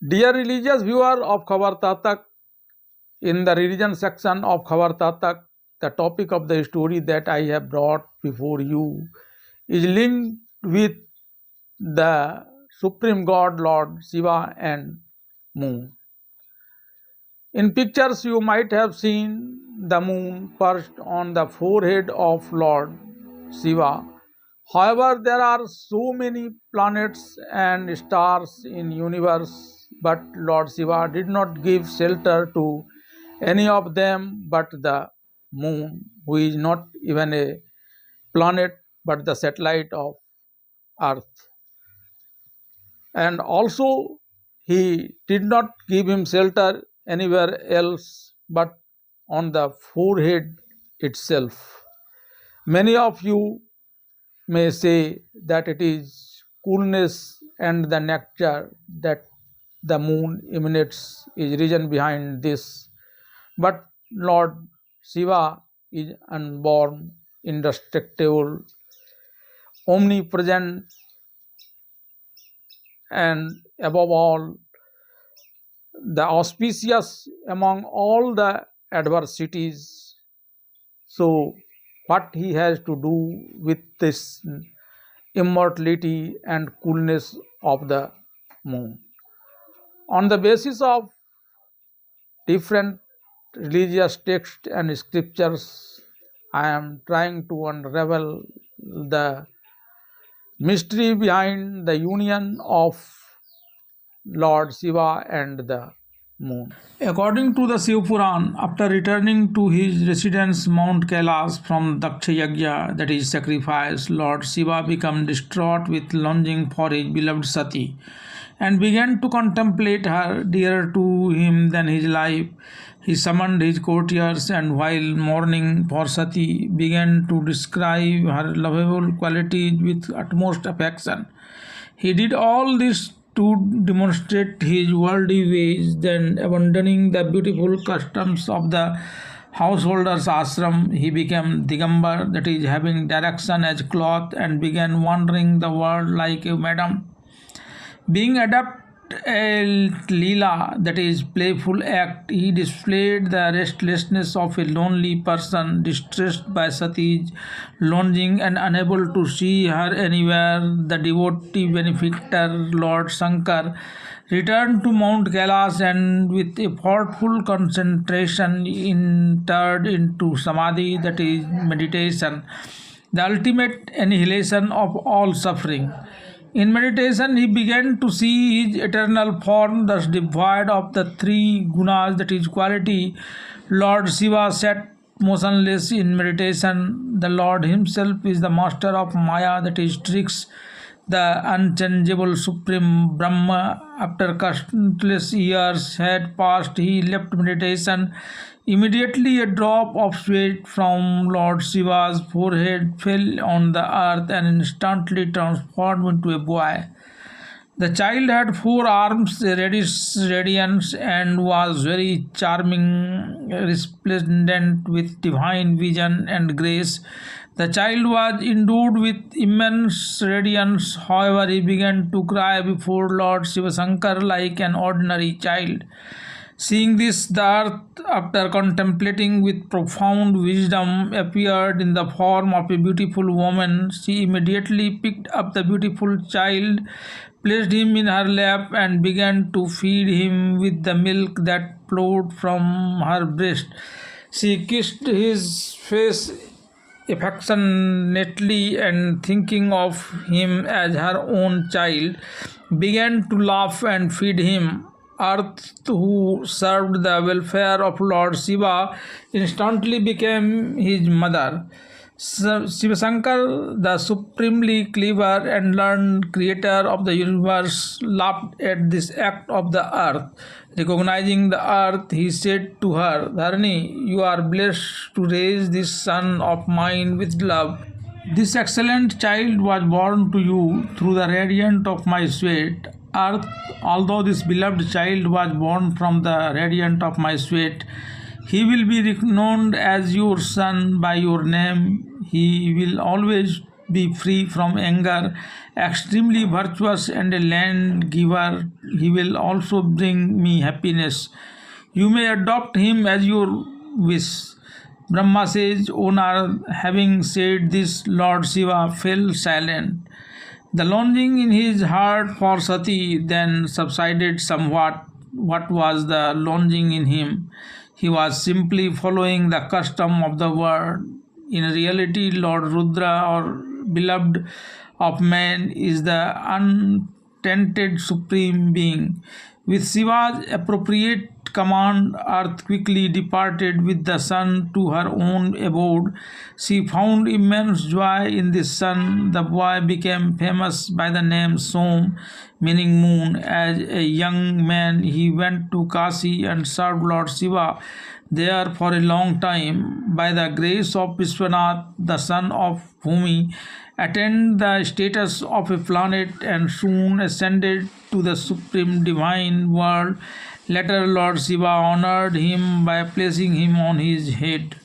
Dear religious viewer of Khabar Tatak, in the religion section of Khabar Tatak, the topic of the story that I have brought before you is linked with the Supreme God Lord Shiva and moon. In pictures you might have seen the moon perched on the forehead of Lord Shiva. However, there are so many planets and stars in universe, but Lord Shiva did not give shelter to any of them but the moon, who is not even a planet but the satellite of Earth. And also, he did not give him shelter anywhere else but on the forehead itself. Many of you may say that it is coolness and the nectar that the moon emanates is reason behind this. But Lord Shiva is unborn, indestructible, omnipresent, and above all, the auspicious among all the adversities. So, what he has to do with this immortality and coolness of the moon? On the basis of different religious texts and scriptures, I am trying to unravel the mystery behind the union of Lord Shiva and the moon. According to the Shiv Puran, after returning to his residence Mount Kailas from Daksha Yajna, that is sacrifice, Lord Shiva became distraught with longing for his beloved Sati and began to contemplate her, dearer to him than his life. He summoned his courtiers and while mourning for Sati began to describe her lovable qualities with utmost affection. He did all this to demonstrate his worldly ways, then abandoning the beautiful customs of the householder's ashram, he became Digambar, that is having direction as cloth, and began wandering the world like a madam. Being adept a Leela, that is playful act, he displayed the restlessness of a lonely person distressed by Sati's longing and unable to see her anywhere. The devotee benefactor Lord Shankar returned to Mount Kailas and with effortful concentration entered into Samadhi, that is meditation, the ultimate annihilation of all suffering. In meditation, he began to see his eternal form, thus devoid of the three gunas, that is quality. Lord Shiva sat motionless in meditation. The Lord himself is the master of Maya, that is tricks, the unchangeable Supreme Brahma. After countless years had passed, he left meditation. Immediately a drop of sweat from Lord Shiva's forehead fell on the earth and instantly transformed into a boy. The child had 4 arms, a reddish radiance, and was very charming, resplendent with divine vision and grace. The child was endued with immense radiance. However, he began to cry before Lord Shiva Shankar like an ordinary child. Seeing this, the earth, after contemplating with profound wisdom, appeared in the form of a beautiful woman. She immediately picked up the beautiful child, placed him in her lap, and began to feed him with the milk that flowed from her breast. She kissed his face affectionately and, thinking of him as her own child, began to laugh and feed him. Earth, who served the welfare of Lord Shiva, instantly became his mother. Shiva Shankar, the supremely clever and learned creator of the universe, laughed at this act of the earth. Recognizing the earth, he said to her, Dharani, you are blessed to raise this son of mine with love. This excellent child was born to you through the radiant of my sweat. Earth, although this beloved child was born from the radiant of my sweat, he will be known as your son by your name. He will always be free from anger, extremely virtuous, and a land giver. He will also bring me happiness. You may adopt him as your wish. Brahma says, O Narad, having said this, Lord Shiva fell silent. The longing in his heart for Sati then subsided somewhat. What was the longing in him? He was simply following the custom of the world. In reality, Lord Rudra, or beloved of man, is the untainted supreme being. With Shiva's appropriate command, earth quickly departed with the sun to her own abode. She found immense joy in this sun. The boy became famous by the name Som, meaning moon. As a young man, he went to Kashi and served Lord Shiva there for a long time. By the grace of Vishwanath, the son of Bhumi, attained the status of a planet and soon ascended to the supreme divine world. Later, Lord Shiva honored him by placing him on his head.